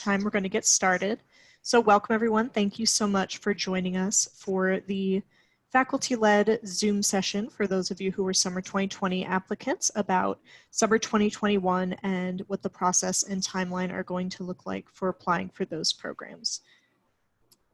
time, we're going to get started. So welcome everyone. Thank you so much for joining us for the faculty-led Zoom session for those of you who are summer 2020 applicants about summer 2021 and what the process and timeline are going to look like for applying for those programs.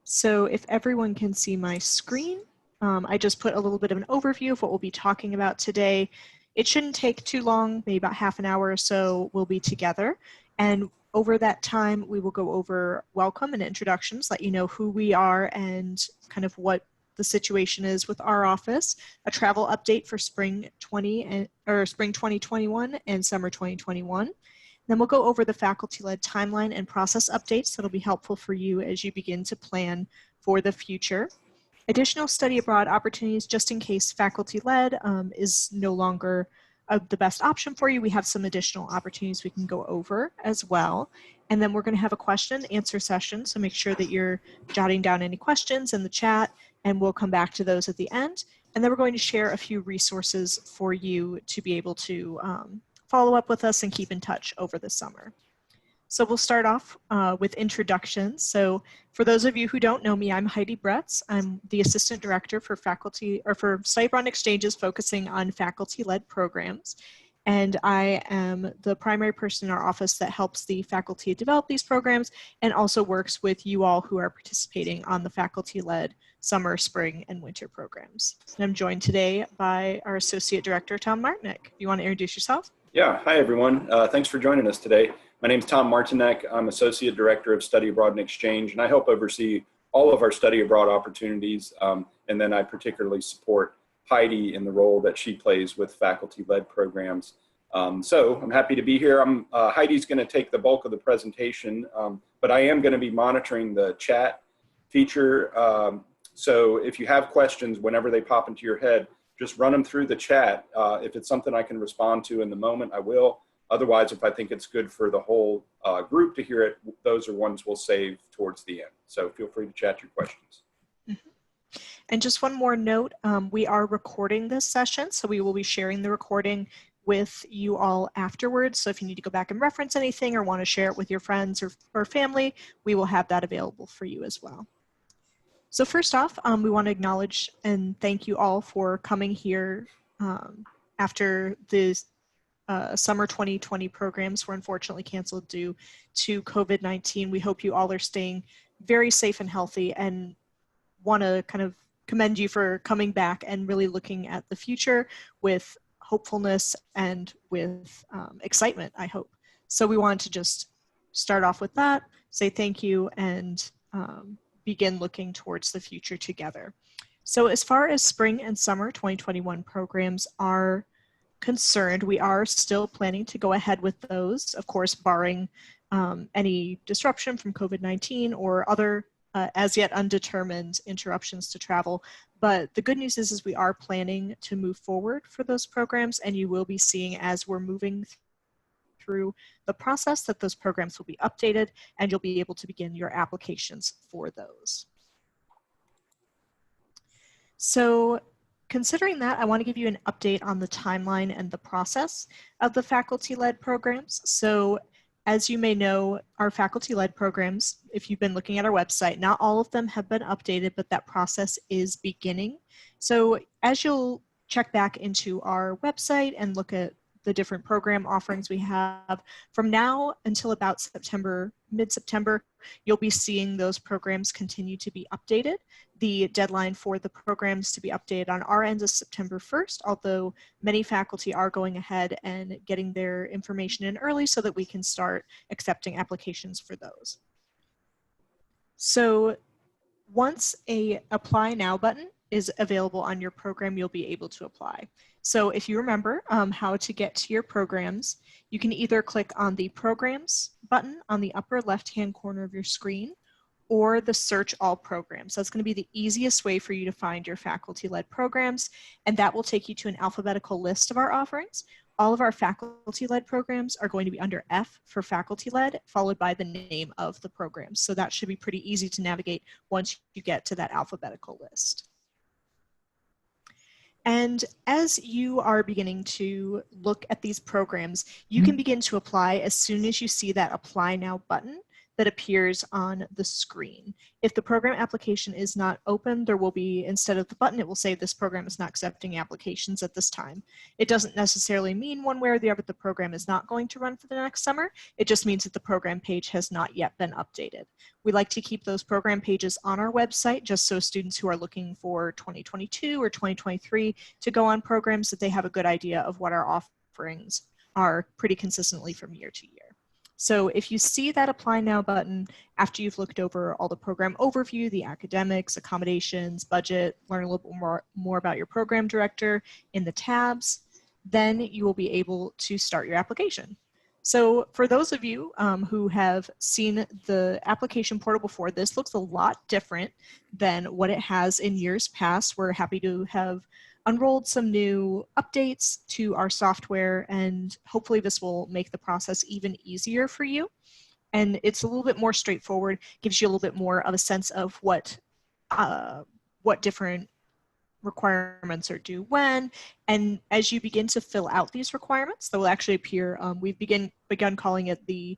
So if everyone can see my screen, I just put a little bit of an overview of what we'll be talking about today. It shouldn't take too long, maybe about half an hour or so we'll be together. And over that time, we will go over welcome and introductions, let you know who we are and kind of what the situation is with our office, a travel update for spring 2021 and summer 2021. Then we'll go over the faculty-led timeline and process updates that'll be helpful for you as you begin to plan for the future. Additional study abroad opportunities, just in case faculty-led is no longer the best option for you. We have some additional opportunities we can go over as well. And then we're going to have a question and answer session. So make sure that you're jotting down any questions in the chat, and we'll come back to those at the end. And then we're going to share a few resources for you to be able to follow up with us and keep in touch over the summer. So we'll start off with introductions. So for those of you who don't know me, I'm Heidi Bretz. I'm the Assistant Director for Study Abroad Exchanges focusing on faculty-led programs. And I am the primary person in our office that helps the faculty develop these programs and also works with you all who are participating on the faculty-led summer, spring, and winter programs. And I'm joined today by our Associate Director, Tom Martinek. You want to introduce yourself? Yeah, hi everyone. Thanks for joining us today. My name is Tom Martinek. I'm Associate Director of Study Abroad and Exchange, and I help oversee all of our study abroad opportunities. And then I particularly support Heidi in the role that she plays with faculty-led programs. So I'm happy to be here. Heidi's going to take the bulk of the presentation, but I am going to be monitoring the chat feature. So if you have questions, whenever they pop into your head, just run them through the chat. If it's something I can respond to in the moment, I will. Otherwise, if I think it's good for the whole group to hear it, those are ones we'll save towards the end. So feel free to chat your questions. Mm-hmm. And just one more note, we are recording this session, so we will be sharing the recording with you all afterwards. So if you need to go back and reference anything or want to share it with your friends or family, we will have that available for you as well. So first off, we want to acknowledge and thank you all for coming here after the summer 2020 programs were unfortunately canceled due to COVID-19. We hope you all are staying very safe and healthy, and want to kind of commend you for coming back and really looking at the future with hopefulness and with excitement, I hope. So we wanted to just start off with that, say thank you, and begin looking towards the future together. So as far as spring and summer 2021 programs are concerned, we are still planning to go ahead with those, of course, barring any disruption from COVID-19 or other as yet undetermined interruptions to travel. But the good news is we are planning to move forward for those programs, and you will be seeing as we're moving through the process that those programs will be updated, and you'll be able to begin your applications for those. So considering that, I want to give you an update on the timeline and the process of the faculty-led programs. So as you may know, our faculty-led programs, if you've been looking at our website, not all of them have been updated, but that process is beginning. So as you'll check back into our website and look at the different program offerings we have, from now until about September, mid-September, you'll be seeing those programs continue to be updated. The deadline for the programs to be updated on our end is September 1st, although many faculty are going ahead and getting their information in early so that we can start accepting applications for those. So once a Apply Now button is available on your program, you'll be able to apply. So if you remember how to get to your programs, you can either click on the Programs button on the upper left-hand corner of your screen, or the Search All Programs. That's going to be the easiest way for you to find your faculty-led programs, and that will take you to an alphabetical list of our offerings. All of our faculty-led programs are going to be under F for faculty-led, followed by the name of the program. So that should be pretty easy to navigate once you get to that alphabetical list. And as you are beginning to look at these programs, you can begin to apply as soon as you see that Apply Now button that appears on the screen. If the program application is not open, there will be, instead of the button, it will say this program is not accepting applications at this time. It doesn't necessarily mean one way or the other the program is not going to run for the next summer. It just means that the program page has not yet been updated. We like to keep those program pages on our website just so students who are looking for 2022 or 2023 to go on programs, that they have a good idea of what our offerings are pretty consistently from year to year. So if you see that Apply Now button after you've looked over all the program overview, the academics, accommodations, budget, learn a little bit more about your program director in the tabs, then you will be able to start your application. So for those of you who have seen the application portal before, this looks a lot different than what it has in years past. We're happy to have unrolled some new updates to our software, and hopefully this will make the process even easier for you. And it's a little bit more straightforward, gives you a little bit more of a sense of what different requirements are due when. And as you begin to fill out these requirements, that will actually appear, we've begun calling it the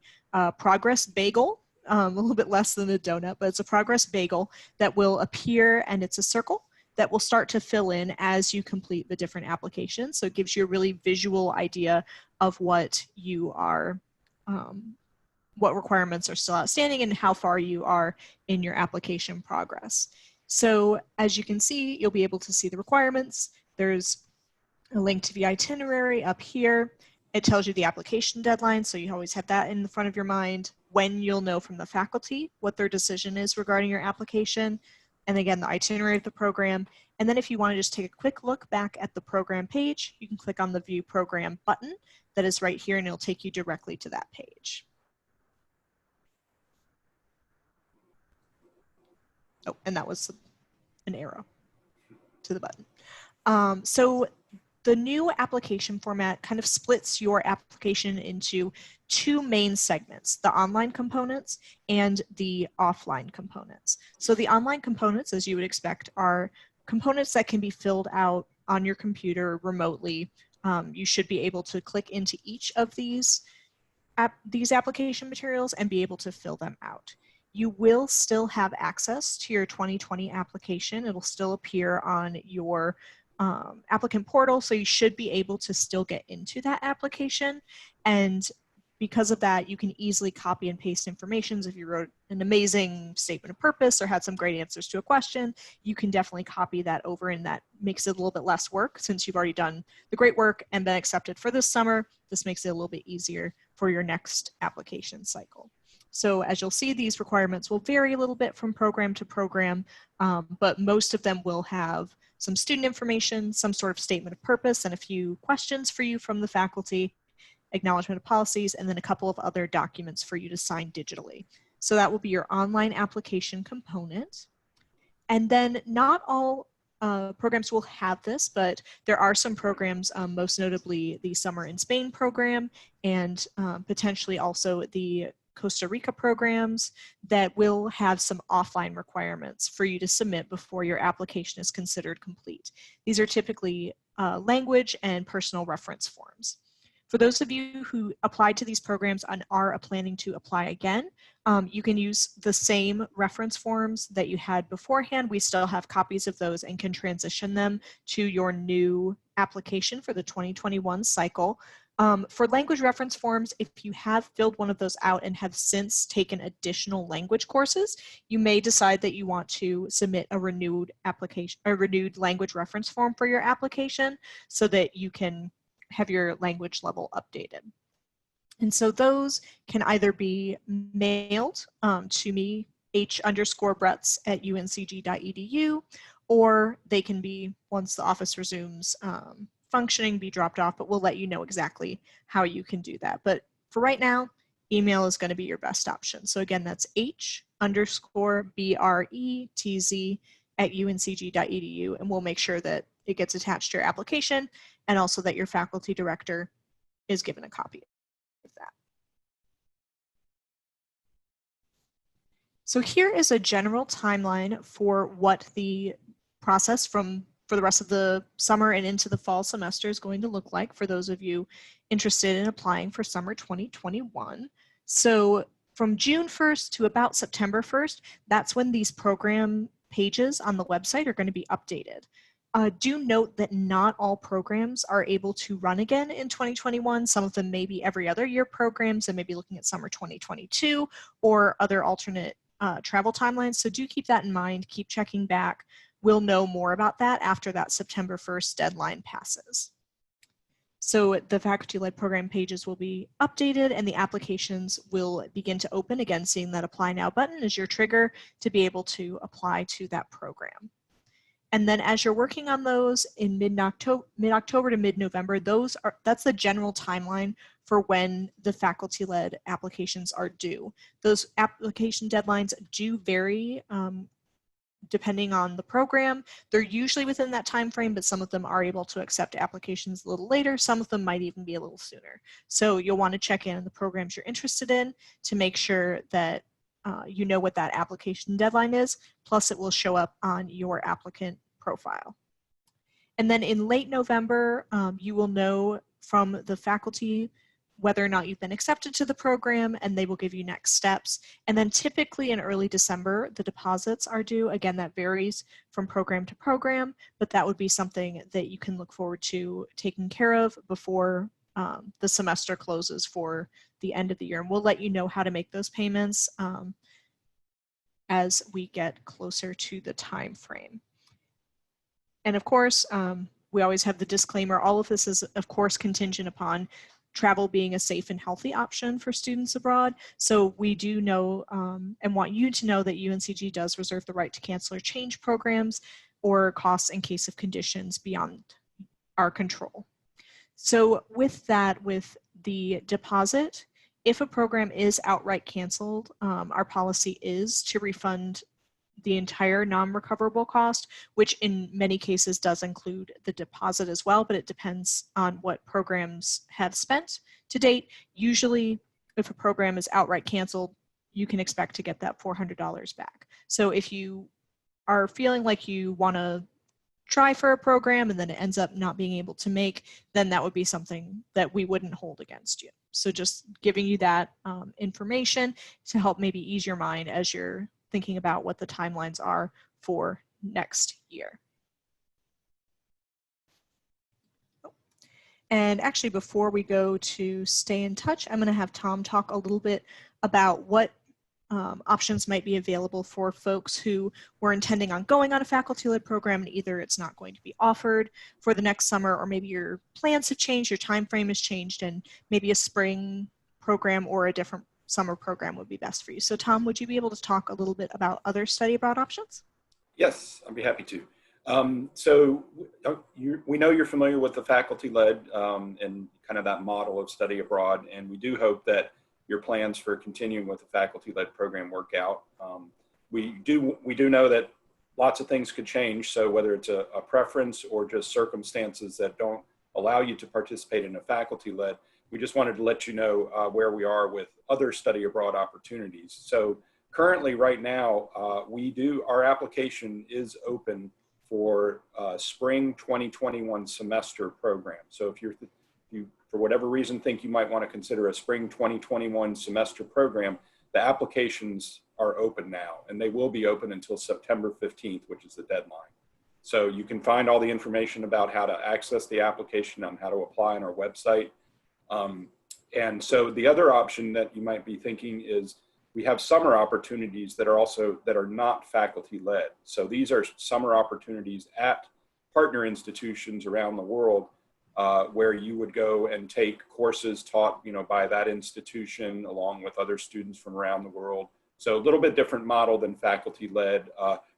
progress bagel, a little bit less than a donut, but it's a progress bagel that will appear, and it's a circle that will start to fill in as you complete the different applications. So it gives you a really visual idea of what you are, what requirements are still outstanding and how far you are in your application progress. So as you can see, you'll be able to see the requirements. There's a link to the itinerary up here. It tells you the application deadline, so you always have that in the front of your mind. When you'll know from the faculty what their decision is regarding your application. And again, the itinerary of the program. And then if you want to just take a quick look back at the program page, you can click on the View Program button that is right here, and it'll take you directly to that page. Oh, and that was an arrow to the button. So the new application format kind of splits your application into two main segments, the online components and the offline components. So the online components, as you would expect, are components that can be filled out on your computer remotely. You should be able to click into each of these application materials and be able to fill them out. You will still have access to your 2020 application. It'll still appear on your applicant portal, so you should be able to still get into that application. And because of that, you can easily copy and paste information. If you wrote an amazing statement of purpose or had some great answers to a question, you can definitely copy that over, and that makes it a little bit less work since you've already done the great work and been accepted for this summer. This makes it a little bit easier for your next application cycle. So as you'll see, these requirements will vary a little bit from program to program, but most of them will have some student information, some sort of statement of purpose, and a few questions for you from the faculty, acknowledgement of policies, and then a couple of other documents for you to sign digitally. So that will be your online application component. And then not all programs will have this, but there are some programs, most notably the Summer in Spain program, and potentially also the Costa Rica programs, that will have some offline requirements for you to submit before your application is considered complete. These are typically language and personal reference forms. For those of you who applied to these programs and are planning to apply again, you can use the same reference forms that you had beforehand. We still have copies of those and can transition them to your new application for the 2021 cycle. For language reference forms, if you have filled one of those out and have since taken additional language courses, you may decide that you want to submit a renewed application, a renewed language reference form for your application so that you can have your language level updated. And so those can either be mailed to me, h_bretts@uncg.edu, or they can be, once the office resumes functioning, be dropped off, but we'll let you know exactly how you can do that. But for right now, email is going to be your best option. So again, that's h_bretts@uncg.edu, and we'll make sure that it gets attached to your application, and also that your faculty director is given a copy of that. So here is a general timeline for what the process for the rest of the summer and into the fall semester is going to look like for those of you interested in applying for summer 2021. So From June 1st to about September 1st, that's when these program pages on the website are going to be updated. Do note that not all programs are able to run again in 2021. Some of them may be every other year programs and maybe looking at summer 2022 or other alternate travel timelines. So do keep that in mind. Keep checking back. We'll know more about that after that September 1st deadline passes. So the faculty-led program pages will be updated and the applications will begin to open. Again, seeing that Apply Now button is your trigger to be able to apply to that program. And then as you're working on those in mid-October to mid-November, that's the general timeline for when the faculty-led applications are due. Those application deadlines do vary depending on the program. They're usually within that time frame, but some of them are able to accept applications a little later. Some of them might even be a little sooner. So you'll want to check in on the programs you're interested in to make sure that you know what that application deadline is, plus it will show up on your applicant profile. And then in late November, you will know from the faculty whether or not you've been accepted to the program, and they will give you next steps. And then typically in early December, the deposits are due. Again, that varies from program to program, but that would be something that you can look forward to taking care of before the semester closes for the end of the year. And we'll let you know how to make those payments as we get closer to the time frame. And of course, we always have the disclaimer, all of this is of course contingent upon travel being a safe and healthy option for students abroad. So we do know and want you to know that UNCG does reserve the right to cancel or change programs or costs in case of conditions beyond our control. So with that, with the deposit, if a program is outright canceled, our policy is to refund the entire non-recoverable cost, which in many cases does include the deposit as well, but it depends on what programs have spent to date. Usually, if a program is outright canceled, you can expect to get that $400 back. So if you are feeling like you want to try for a program and then it ends up not being able to make, then that would be something that we wouldn't hold against you. So just giving you that information to help maybe ease your mind as you're thinking about what the timelines are for next year. And actually, before we go to stay in touch, I'm going to have Tom talk a little bit about what options might be available for folks who were intending on going on a faculty-led program and either it's not going to be offered for the next summer, or maybe your plans have changed, your time frame has changed, and maybe a spring program or a different summer program would be best for you. So Tom, would you be able to talk a little bit about other study abroad options? Yes, I'd be happy to. We know you're familiar with the faculty-led and kind of that model of study abroad, and we do hope that your plans for continuing with the faculty-led program work out. We do know that lots of things could change, so whether it's a preference or just circumstances that don't allow you to participate in a faculty-led, we just wanted to let you know where we are with other study abroad opportunities. So currently, right now, our application is open for spring 2021 semester program. So if you, for whatever reason, think you might want to consider a spring 2021 semester program, the applications are open now, and they will be open until September 15th, which is the deadline. So you can find all the information about how to access the application and how to apply on our website. And so the other option that you might be thinking is we have summer opportunities that are not faculty led. So these are summer opportunities at partner institutions around the world where you would go and take courses taught, by that institution along with other students from around the world. So a little bit different model than faculty led,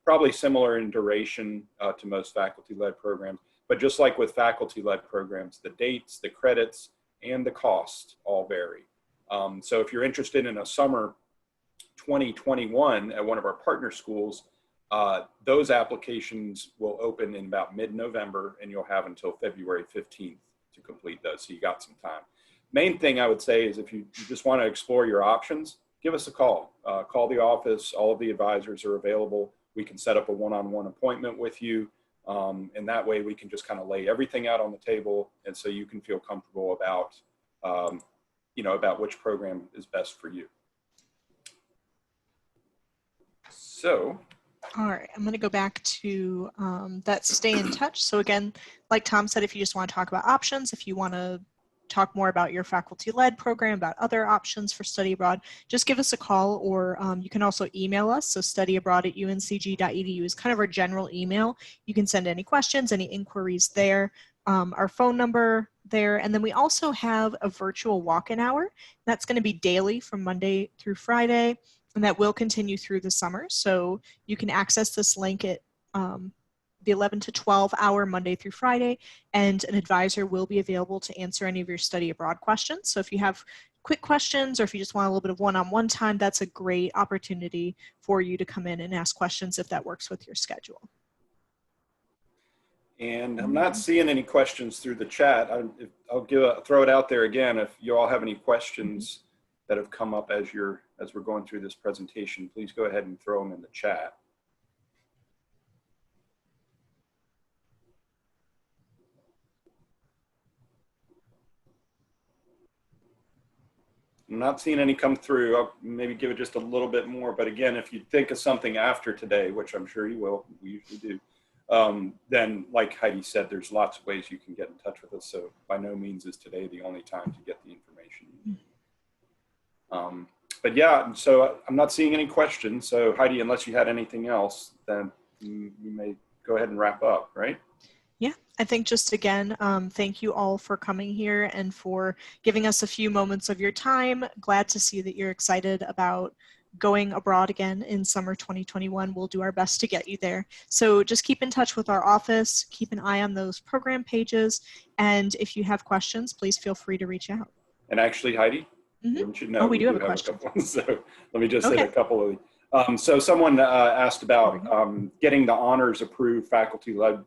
probably similar in duration to most faculty led programs, but just like with faculty led programs, the dates, the credits, and the cost all vary. So if you're interested in a summer 2021 at one of our partner schools, those applications will open in about mid-November, and you'll have until February 15th to complete those, so you got some time. Main thing I would say is if you just want to explore your options, give us a call. Call the office. All of the advisors are available. We can set up a one-on-one appointment with you. And that way we can just kind of lay everything out on the table, and so you can feel comfortable about, about which program is best for you. So, All right, I'm going to go back to that stay in touch. So again, like Tom said, if you just want to talk about options, if you want to talk more about your faculty-led program, about other options for study abroad, just give us a call, or you can also email us. So studyabroad@uncg.edu is kind of our general email. You can send any questions, any inquiries there. Our phone number there, and then we also have a virtual walk-in hour. That's going to be daily from Monday through Friday, and that will continue through the summer. So you can access this link at the 11 to 12 hour Monday through Friday, and an advisor will be available to answer any of your study abroad questions. So if you have quick questions, or if you just want a little bit of one-on-one time, that's a great opportunity for you to come in and ask questions if that works with your schedule. and I'm not seeing any questions through the chat. I'll throw it out there again. If you all have any questions that have come up as we're going through this presentation, please go ahead and throw them in the chat. I'm not seeing any come through. I'll maybe give it just a little bit more. But again, if you think of something after today, which I'm sure you will, we usually do, then like Heidi said, there's lots of ways you can get in touch with us. So by no means is today the only time to get the information you need. But yeah, so I'm not seeing any questions. So Heidi, unless you had anything else, then we may go ahead and wrap up, right? Yeah, I think just again, thank you all for coming here and for giving us a few moments of your time. Glad to see that you're excited about going abroad again in summer 2021. We'll do our best to get you there. So just keep in touch with our office, keep an eye on those program pages, and if you have questions, please feel free to reach out. And actually, Heidi, you should know, we do have a question. couple. So let me just hit a couple of so someone asked about getting the honors approved faculty-led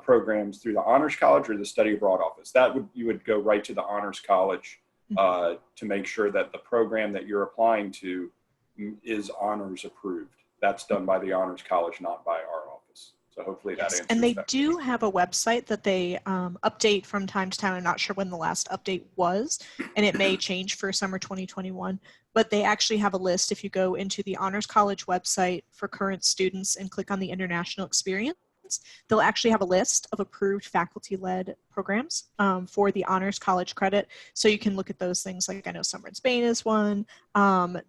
programs through the Honors College or the Study Abroad office. You would go right to the Honors College to make sure that the program that you're applying to is honors approved. That's done by the Honors College, not by our office. So hopefully that answers and they that do question. have a website that they update from time to time. I'm not sure when the last update was, and it may change for summer 2021, but they actually have a list. If you go into the Honors College website for current students and click on the international experience, they'll actually have a list of approved faculty-led programs for the Honors College credit. So you can look at those things, like I know Summer in Spain is one,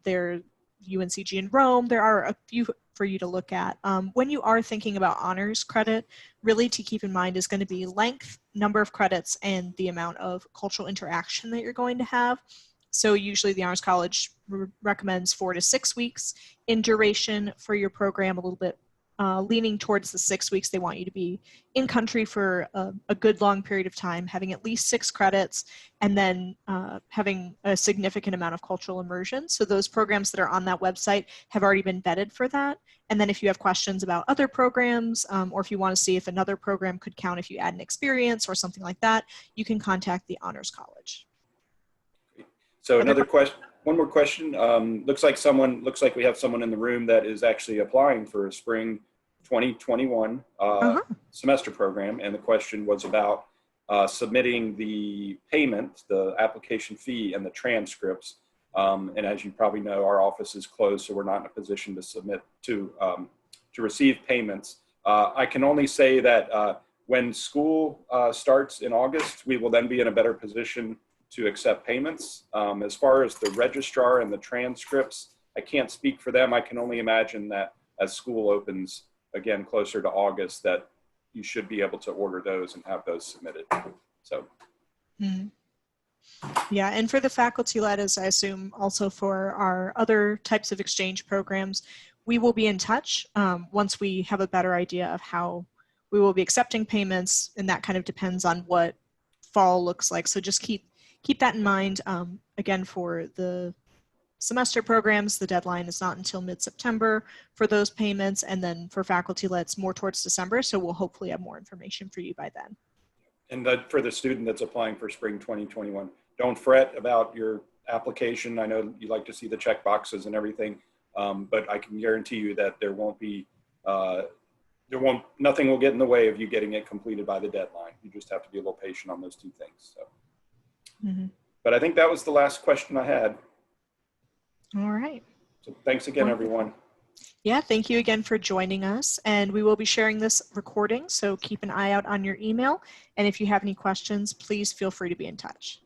there's UNCG in Rome. There are a few for you to look at. When you are thinking about honors credit, really to keep in mind is going to be length, number of credits, and the amount of cultural interaction that you're going to have. So usually the Honors College recommends 4 to 6 weeks in duration for your program, a little bit leaning towards the 6 weeks. They want you to be in country for a good long period of time, having at least 6 credits, and then having a significant amount of cultural immersion. So those programs that are on that website have already been vetted for that. And then if you have questions about other programs, or if you want to see if another program could count if you add an experience or something like that, you can contact the Honors College. So another question. One more question. Looks like we have someone in the room that is actually applying for a spring 2021 semester program. And the question was about submitting the payment, the application fee, and the transcripts. And as you probably know, our office is closed, so we're not in a position to submit to receive payments. I can only say that when school starts in August, we will then be in a better position to accept payments. As far as the registrar and the transcripts, I can't speak for them. I can only imagine that as school opens again closer to August, that you should be able to order those and have those submitted. So. Yeah, and for the faculty-led, as I assume also for our other types of exchange programs, we will be in touch once we have a better idea of how we will be accepting payments, and that kind of depends on what fall looks like. So just keep that in mind. Again, for the semester programs, the deadline is not until mid-September for those payments, and then for faculty-led, it's more towards December, so we'll hopefully have more information for you by then. And for the student that's applying for spring 2021, don't fret about your application. I know you like to see the check boxes and everything, but I can guarantee you that there won't be, nothing will get in the way of you getting it completed by the deadline. You just have to be a little patient on those two things. So. But I think that was the last question I had. All right. So thanks again, everyone. Yeah, thank you again for joining us. And we will be sharing this recording, so keep an eye out on your email. And if you have any questions, please feel free to be in touch.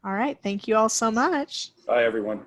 All right, thank you all so much. Bye, everyone.